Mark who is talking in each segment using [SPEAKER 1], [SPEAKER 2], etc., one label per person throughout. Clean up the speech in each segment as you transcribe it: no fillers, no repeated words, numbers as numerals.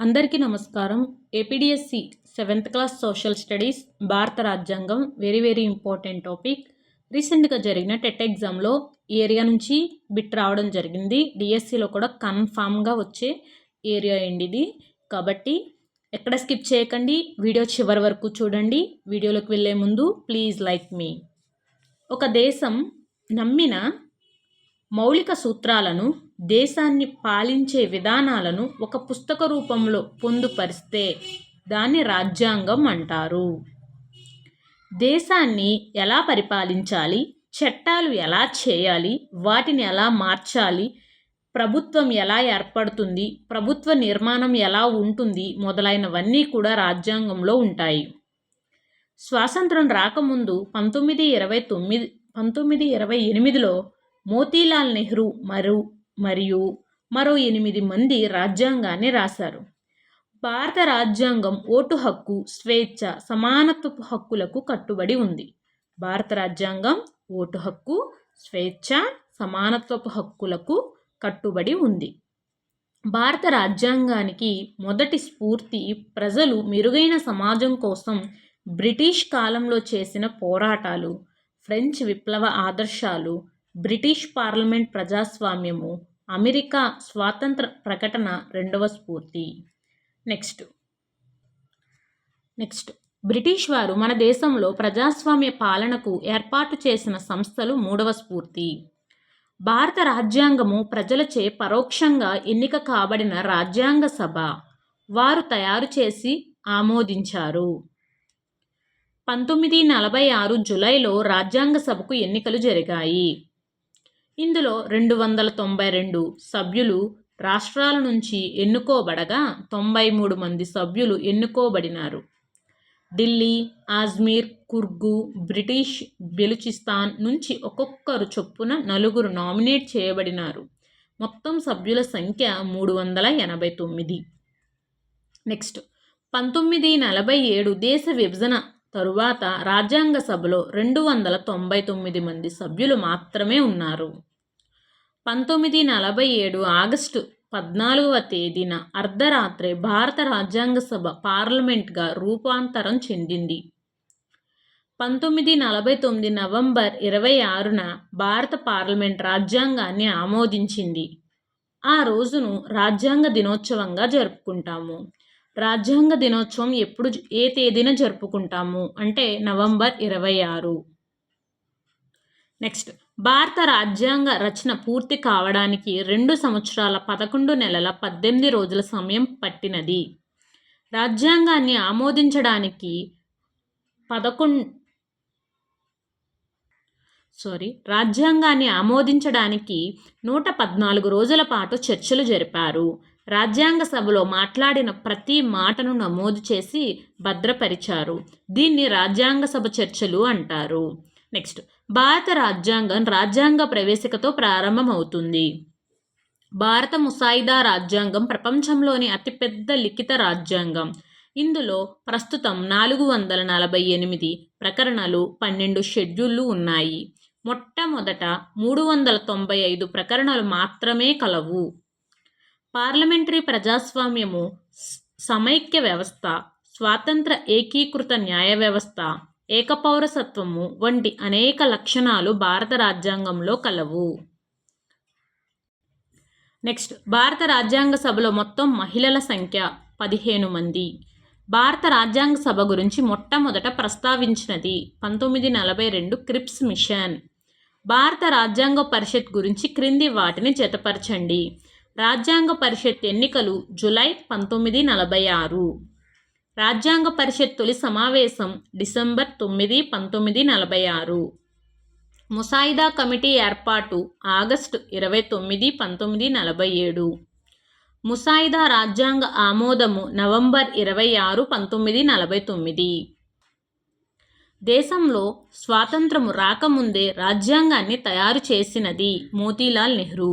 [SPEAKER 1] అందరికీ నమస్కారం. APDSC 7th class social studies భారత రాజ్యాంగం వెరీ ఇంపార్టెంట్ టాపిక్. రీసెంట్గా జరిగిన టెట్ ఎగ్జామ్లో ఈ ఏరియా నుంచి బిట్ రావడం జరిగింది. డిఎస్సిలో కూడా కన్ఫామ్గా వచ్చే ఏరియా అండి ఇది. కాబట్టి ఎక్కడ స్కిప్ చేయకండి, వీడియో చివరి వరకు చూడండి. వీడియోలోకి వెళ్ళే ముందు ప్లీజ్ లైక్ మీ. ఒక దేశం నమ్మిన మౌలిక సూత్రాలను, దేశాన్ని పాలించే విధానాలను ఒక పుస్తక రూపంలో పొందుపరిస్తే దాన్ని రాజ్యాంగం అంటారు. దేశాన్ని ఎలా పరిపాలించాలి, చట్టాలు ఎలా చేయాలి, వాటిని ఎలా మార్చాలి, ప్రభుత్వం ఎలా ఏర్పడుతుంది, ప్రభుత్వ నిర్మాణం ఎలా ఉంటుంది మొదలైనవన్నీ కూడా రాజ్యాంగంలో ఉంటాయి. స్వాతంత్రం రాకముందు 1928లో మోతీలాల్ నెహ్రూ మరియు మరో 8 మంది రాజ్యాంగాన్ని రాశారు. భారత రాజ్యాంగం ఓటు హక్కు, స్వేచ్ఛ, సమానత్వపు హక్కులకు కట్టుబడి ఉంది. భారత రాజ్యాంగం ఓటు హక్కు, స్వేచ్ఛ, సమానత్వపు హక్కులకు కట్టుబడి ఉంది. భారత రాజ్యాంగానికి మొదటి స్ఫూర్తి ప్రజలు మెరుగైన సమాజం కోసం బ్రిటిష్ కాలంలో చేసిన పోరాటాలు, ఫ్రెంచ్ విప్లవ ఆదర్శాలు, బ్రిటిష్ పార్లమెంట్ ప్రజాస్వామ్యము, అమెరికా స్వాతంత్ర ప్రకటన రెండవ స్ఫూర్తి. నెక్స్ట్ బ్రిటిష్ వారు మన దేశంలో ప్రజాస్వామ్య పాలనకు ఏర్పాటు చేసిన సంస్థలు మూడవ స్ఫూర్తి. భారత రాజ్యాంగము ప్రజలచే పరోక్షంగా ఎన్నిక కాబడిన రాజ్యాంగ సభ వారు తయారు చేసి ఆమోదించారు. 1946 జూలైలో రాజ్యాంగ సభకు ఎన్నికలు జరిగాయి. ఇందులో 292 సభ్యులు రాష్ట్రాల నుంచి ఎన్నుకోబడగా 93 మంది సభ్యులు ఎన్నుకోబడినారు. ఢిల్లీ, అజ్మీర్, కుర్గు, బ్రిటిష్ బెలుచిస్తాన్ నుంచి ఒక్కొక్కరు చొప్పున 4 నామినేట్ చేయబడినారు. మొత్తం సభ్యుల సంఖ్య 389. నెక్స్ట్ 1947 దేశ విభజన తరువాత రాజ్యాంగ సభలో 299 మంది సభ్యులు మాత్రమే ఉన్నారు. 1947 ఆగస్టు 14వ తేదీన అర్ధరాత్రి భారత రాజ్యాంగ సభ పార్లమెంట్గా రూపాంతరం చెందింది. 1949 నవంబర్ 26న భారత పార్లమెంట్ రాజ్యాంగాన్ని ఆమోదించింది. ఆ రోజును రాజ్యాంగ దినోత్సవంగా జరుపుకుంటాము. రాజ్యాంగ దినోత్సవం ఏ తేదీన జరుపుకుంటాము అంటే నవంబర్ 26. నెక్స్ట్ భారత రాజ్యాంగ రచన పూర్తి కావడానికి 2 సంవత్సరాల 11 నెలల 18 రోజుల సమయం పట్టినది. రాజ్యాంగాన్ని ఆమోదించడానికి 114 రోజుల పాటు చర్చలు జరిపారు. రాజ్యాంగ సభలో మాట్లాడిన ప్రతి మాటను నమోదు చేసి భద్రపరిచారు. దీన్ని రాజ్యాంగ సభ చర్చలు అంటారు. నెక్స్ట్ భారత రాజ్యాంగం రాజ్యాంగ ప్రవేశికతో ప్రారంభమవుతుంది. భారత ముసాయిదా రాజ్యాంగం ప్రపంచంలోని అతిపెద్ద లిఖిత రాజ్యాంగం. ఇందులో ప్రస్తుతం 448 ప్రకరణలు, 12 షెడ్యూళ్లు ఉన్నాయి. మొట్టమొదట 395 ప్రకరణలు మాత్రమే కలవు. పార్లమెంటరీ ప్రజాస్వామ్యము, సమైక్య వ్యవస్థ, స్వాతంత్ర ఏకీకృత న్యాయ వ్యవస్థ, ఏకపౌరసత్వము వంటి అనేక లక్షణాలు భారత రాజ్యాంగంలో కలవు. నెక్స్ట్ భారత రాజ్యాంగ సభలో మొత్తం మహిళల సంఖ్య 15 మంది. భారత రాజ్యాంగ సభ గురించి మొట్టమొదట ప్రస్తావించినది 1942 క్రిప్స్ మిషన్. భారత రాజ్యాంగ పరిషత్ గురించి క్రింది వాటిని జతపరచండి. రాజ్యాంగ పరిషత్ ఎన్నికలు జూలై 1946. రాజ్యాంగ పరిషత్ తొలి సమావేశం డిసెంబర్ 9, 1946. ముసాయిదా కమిటీ ఏర్పాటు ఆగస్టు 29, 1947. ముసాయిదా రాజ్యాంగ ఆమోదము నవంబర్ 26, 1949. దేశంలో స్వాతంత్రము రాకముందే రాజ్యాంగాన్ని తయారు చేసినది మోతీలాల్ నెహ్రూ.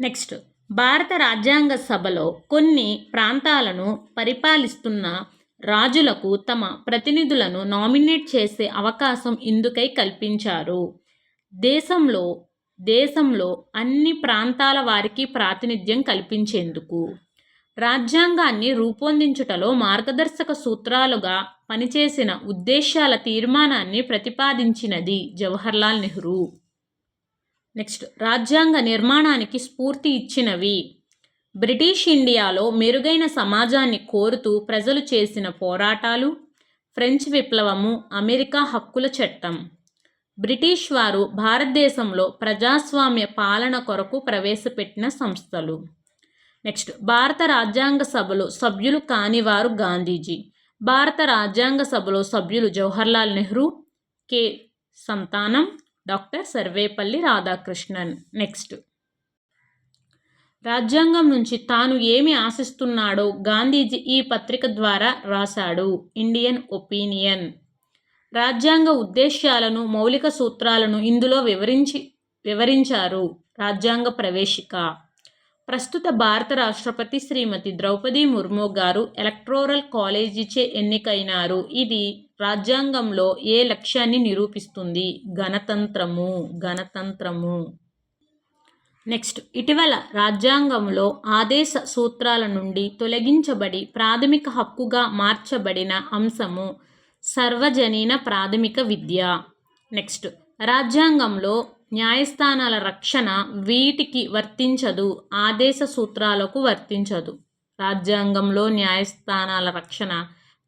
[SPEAKER 1] నెక్స్ట్ భారత రాజ్యాంగ సభలో కొన్ని ప్రాంతాలను పరిపాలిస్తున్న రాజులకు తమ ప్రతినిధులను నామినేట్ చేసే అవకాశం ఇందుకై కల్పించారు. దేశంలో అన్ని ప్రాంతాల వారికి ప్రాతినిధ్యం కల్పించేందుకు. రాజ్యాంగాన్ని రూపొందించుటలో మార్గదర్శక సూత్రాలుగా పనిచేసిన ఉద్దేశాల తీర్మానాన్ని ప్రతిపాదించినది జవహర్లాల్ నెహ్రూ. నెక్స్ట్, రాజ్యాంగ నిర్మాణానికి స్ఫూర్తి ఇచ్చినవి బ్రిటిష్ ఇండియాలో మెరుగైన సమాజాన్ని కోరుతూ ప్రజలు చేసిన పోరాటాలు, ఫ్రెంచ్ విప్లవము, అమెరికా హక్కుల చట్టం. బ్రిటిష్ వారు భారతదేశంలో ప్రజాస్వామ్య పాలన కొరకు ప్రవేశపెట్టిన సంస్థలు. నెక్స్ట్, భారత రాజ్యాంగ సభలో సభ్యులు కానివారు గాంధీజీ. భారత రాజ్యాంగ సభలో సభ్యులు జవహర్లాల్ నెహ్రూ, కె సంతానం, డాక్టర్ సర్వేపల్లి రాధాకృష్ణన్. నెక్స్ట్, రాజ్యాంగం నుంచి తాను ఏమి ఆశిస్తున్నాడో గాంధీజీ ఈ పత్రిక ద్వారా రాశాడు. Indian opinion. రాజ్యాంగ ఉద్దేశ్యాలను, మౌలిక సూత్రాలను ఇందులో వివరించారు. రాజ్యాంగ ప్రవేశిక. ప్రస్తుత భారత రాష్ట్రపతి శ్రీమతి ద్రౌపది ముర్ము గారు ఎలక్టోరల్ కాలేజీచే ఎన్నికైనారు. ఇది రాజ్యాంగంలో ఏ లక్ష్యాన్ని నిరూపిస్తుంది? గణతంత్రము. నెక్స్ట్, ఇటీవల రాజ్యాంగంలో ఆదేశ సూత్రాల నుండి తొలగించబడి ప్రాథమిక హక్కుగా మార్చబడిన అంశము సర్వజనీన ప్రాథమిక విద్య. నెక్స్ట్, రాజ్యాంగంలో న్యాయస్థానాల రక్షణ వీటికి వర్తించదు, ఆదేశ సూత్రాలకు వర్తించదు. రాజ్యాంగంలో న్యాయస్థానాల రక్షణ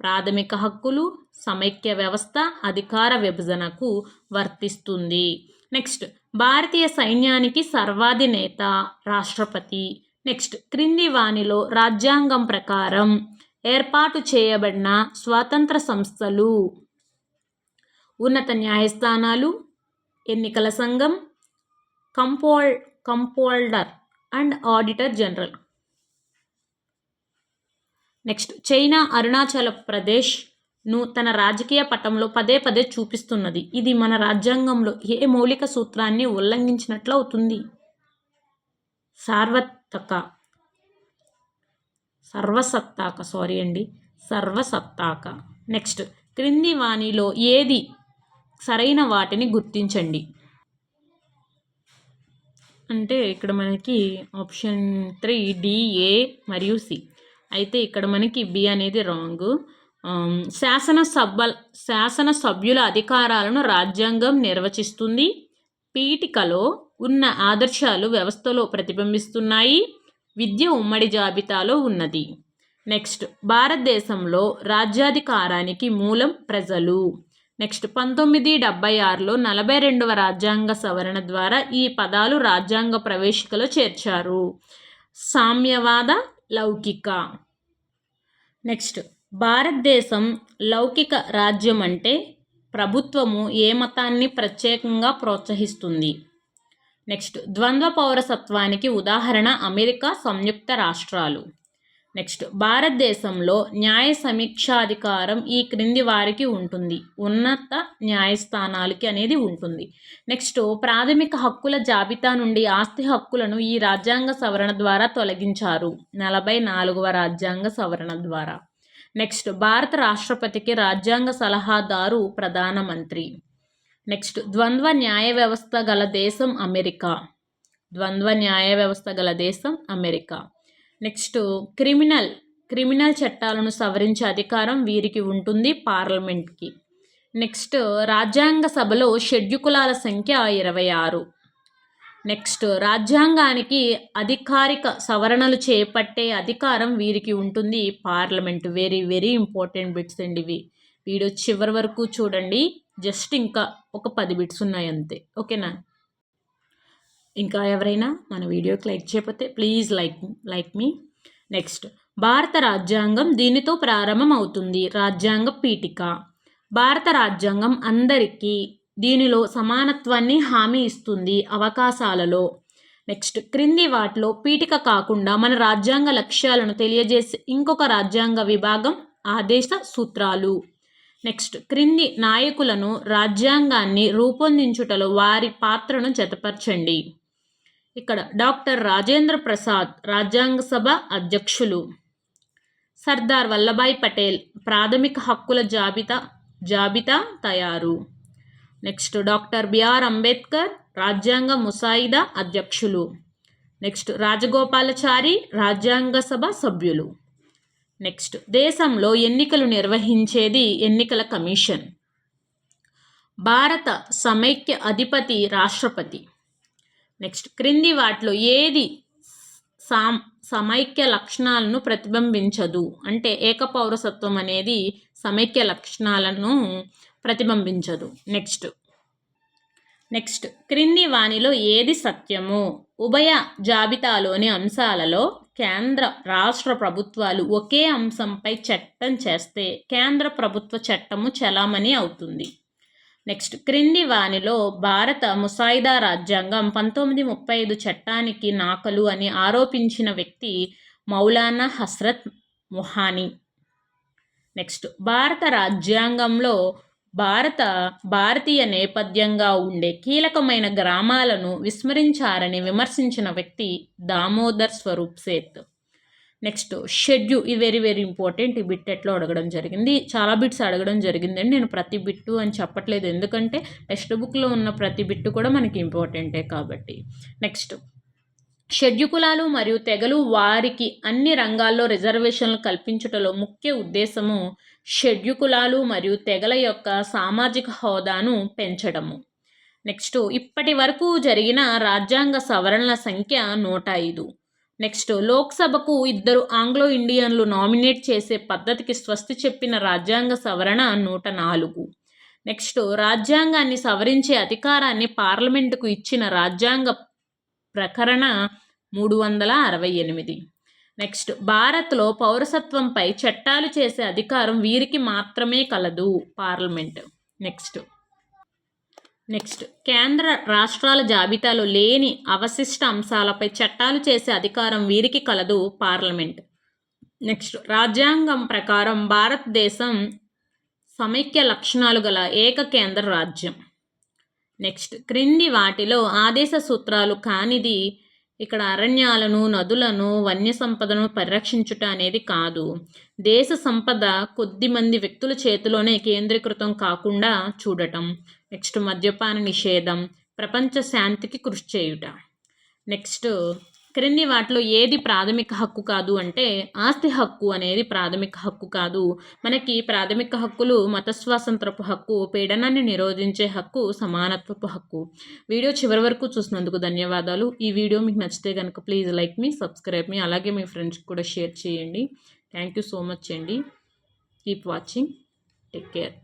[SPEAKER 1] ప్రాథమిక హక్కులు, సమైక్య వ్యవస్థ, అధికార విభజనకు వర్తిస్తుంది. నెక్స్ట్, భారతీయ సైన్యానికి సర్వాధినేత రాష్ట్రపతి. నెక్స్ట్, క్రింది వానిలో రాజ్యాంగం ప్రకారం ఏర్పాటు చేయబడిన స్వతంత్ర సంస్థలు: ఉన్నత న్యాయస్థానాలు, ఎన్నికల సంఘం, comptroller and auditor general. Next, China Arunachal ప్రదేశ్ను తన రాజకీయ పటంలో పదే పదే చూపిస్తున్నది. ఇది మన రాజ్యాంగంలో ఏ మౌలిక సూత్రాన్ని ఉల్లంఘించినట్లు అవుతుంది? సర్వసత్తాక. నెక్స్ట్, క్రింది వానిలో ఏది సరైన వాటిని గుర్తించండి. అంటే ఇక్కడ మనకి ఆప్షన్ 3 డి, ఏ మరియు సి. అయితే ఇక్కడ మనకి బి అనేది రాంగ్. శాసనసభ్యుల అధికారాలను రాజ్యాంగం నిర్వచిస్తుంది. పీఠికలో ఉన్న ఆదర్శాలు వ్యవస్థలో ప్రతిబింబిస్తున్నాయి. విద్య ఉమ్మడి జాబితాలో ఉన్నది. నెక్స్ట్, భారతదేశంలో రాజ్యాధికారానికి మూలం ప్రజలు. నెక్స్ట్, 1976లో 42వ రాజ్యాంగ సవరణ ద్వారా ఈ పదాలు రాజ్యాంగ ప్రవేశికలో చేర్చారు. సామ్యవాద, లౌకిక. నెక్స్ట్, భారతదేశం లౌకిక రాజ్యం అంటే ప్రభుత్వము ఏ మతాన్ని ప్రత్యేకంగా ప్రోత్సహిస్తుంది? నెక్స్ట్, ద్వంద్వ పౌరసత్వానికి ఉదాహరణ అమెరికా సంయుక్త రాష్ట్రాలు. నెక్స్ట్, భారతదేశంలో న్యాయ సమీక్షాధికారం ఈ క్రింది వారికి ఉంటుంది. ఉన్నత న్యాయస్థానాలకి అనేది ఉంటుంది. నెక్స్ట్, ప్రాథమిక హక్కుల జాబితా నుండి ఆస్తి హక్కులను ఈ రాజ్యాంగ సవరణ ద్వారా తొలగించారు. 44వ రాజ్యాంగ సవరణ ద్వారా. నెక్స్ట్, భారత రాష్ట్రపతికి రాజ్యాంగ సలహాదారు ప్రధానమంత్రి. నెక్స్ట్, ద్వంద్వ న్యాయ వ్యవస్థ గల దేశం అమెరికా. నెక్స్ట్, క్రిమినల్ చట్టాలను సవరించే అధికారం వీరికి ఉంటుంది, పార్లమెంట్కి. నెక్స్ట్, రాజ్యాంగ సభలో షెడ్యూల్ కులాల సంఖ్య 26. నెక్స్ట్, రాజ్యాంగానికి అధికారిక సవరణలు చేపట్టే అధికారం వీరికి ఉంటుంది, parliament. Very very important bits అండి ఇవి. వీడియో చివరి వరకు చూడండి. జస్ట్ ఇంకా ఒక 10 బిట్స్ ఉన్నాయి అంతే. ఓకేనా? ఇంకా ఎవరైనా మన వీడియోకి లైక్ చేయకపోతే ప్లీజ్ లైక్ మీ. నెక్స్ట్, భారత రాజ్యాంగం దీనితో ప్రారంభం అవుతుంది. రాజ్యాంగ పీఠిక. భారత రాజ్యాంగం అందరికీ దీనిలో సమానత్వాన్ని హామీ ఇస్తుంది అవకాశాలలో. నెక్స్ట్, క్రింది వాటిలో పీఠిక కాకుండా మన రాజ్యాంగ లక్ష్యాలను తెలియజేసే ఇంకొక రాజ్యాంగ విభాగం ఆదేశ సూత్రాలు. నెక్స్ట్, క్రింది నాయకులను రాజ్యాంగాన్ని రూపొందించుటలో వారి పాత్రను జతపరచండి. ఇక్కడ డాక్టర్ రాజేంద్ర ప్రసాద్ రాజ్యాంగ సభ అధ్యక్షులు. సర్దార్ వల్లభాయ్ పటేల్ ప్రాథమిక హక్కుల జాబితా తయారు. నెక్స్ట్, డాక్టర్ బిఆర్ అంబేద్కర్ రాజ్యాంగ ముసాయిదా అధ్యక్షులు. నెక్స్ట్ రాజగోపాలాచారి రాజ్యాంగ సభ సభ్యులు. నెక్స్ట్ దేశంలో ఎన్నికలు నిర్వహించేది ఎన్నికల కమిషన్. భారత సమైక్య అధిపతి రాష్ట్రపతి. నెక్స్ట్ క్రింది వాటిలో ఏది సమైక్య లక్షణాలను ప్రతిబింబించదు అంటే ఏకపౌరసత్వం అనేది సమైక్య లక్షణాలను ప్రతిబింబించదు. నెక్స్ట్ క్రింది వానిలో ఏది సత్యము? ఉభయ జాబితాలోని అంశాలలో కేంద్ర రాష్ట్ర ప్రభుత్వాలు ఒకే అంశంపై చట్టం చేస్తే కేంద్ర ప్రభుత్వ చట్టము చెలామణి అవుతుంది. నెక్స్ట్ క్రింది వానిలో భారత ముసాయిదా రాజ్యాంగం 1935 చట్టానికి నాకలు అని ఆరోపించిన వ్యక్తి మౌలానా హస్రత్ మొహానీ. నెక్స్ట్ భారత రాజ్యాంగంలో భారతీయ నేపథ్యంగా ఉండే కీలకమైన గ్రామాలను విస్మరించారని విమర్శించిన వ్యక్తి దామోదర్ స్వరూప్ సేత్. నెక్స్ట్ షెడ్యూల్, ఈ వెరీ వెరీ ఇంపార్టెంట్. ఈ బిట్ ఎట్లో అడగడం జరిగింది, చాలా బిట్స్ అడగడం జరిగిందండి. నేను ప్రతి బిట్టు అని చెప్పట్లేదు, ఎందుకంటే టెక్స్ట్ బుక్లో ఉన్న ప్రతి బిట్టు కూడా మనకి ఇంపార్టెంటే కాబట్టి. నెక్స్ట్ షెడ్యూల్ కులాలు మరియు తెగలు వారికి అన్ని రంగాల్లో రిజర్వేషన్లు కల్పించుటలో ముఖ్య ఉద్దేశము షెడ్యూల్ కులాలు మరియు తెగల యొక్క సామాజిక హోదాను పెంచడము. నెక్స్ట్ ఇప్పటి వరకు జరిగిన రాజ్యాంగ సవరణల సంఖ్య 105. నెక్స్ట్ లోక్సభకు 2 ఆంగ్లో ఇండియన్లు నామినేట్ చేసే పద్ధతికి స్వస్తి చెప్పిన రాజ్యాంగ సవరణ 104. నెక్స్ట్ రాజ్యాంగాన్ని సవరించే అధికారాన్ని పార్లమెంటుకు ఇచ్చిన రాజ్యాంగ ప్రకరణ 368. నెక్స్ట్ భారత్లో పౌరసత్వంపై చట్టాలు చేసే అధికారం వీరికి మాత్రమే కలదు, పార్లమెంట్. నెక్స్ట్ కేంద్ర రాష్ట్రాల జాబితాలో లేని అవశిష్ట అంశాలపై చట్టాలు చేసే అధికారం వీరికి కలదు, పార్లమెంట్. నెక్స్ట్ రాజ్యాంగం ప్రకారం భారతదేశం సమైక్య లక్షణాలు గల ఏక కేంద్ర రాజ్యం. నెక్స్ట్ క్రింది వాటిలో ఆదేశ సూత్రాలు కానిది ఇక్కడ అరణ్యాలను, నదులను, వన్య సంపదను పరిరక్షించుట అనేది కాదు. దేశ సంపద కొద్ది మంది వ్యక్తుల చేతిలోనే కేంద్రీకృతం కాకుండా చూడటం. నెక్స్ట్ మద్యపాన నిషేధం, ప్రపంచ శాంతికి కృషి చేయుట. నెక్స్ట్ క్రింది వాటిలో ఏది ప్రాథమిక హక్కు కాదు అంటే ఆస్తి హక్కు అనేది ప్రాథమిక హక్కు కాదు. మనకి ప్రాథమిక హక్కులు మత స్వాతంత్రపు హక్కు, పీడనాన్ని నిరోధించే హక్కు, సమానత్వపు హక్కు. వీడియో చివరి వరకు చూసినందుకు ధన్యవాదాలు. ఈ వీడియో మీకు నచ్చితే కనుక ప్లీజ్ లైక్ మీ, సబ్స్క్రైబ్ మీ, అలాగే మీ ఫ్రెండ్స్కి కూడా షేర్ చేయండి. థ్యాంక్ యూ సో మచ్ అండి. Keep watching, take care.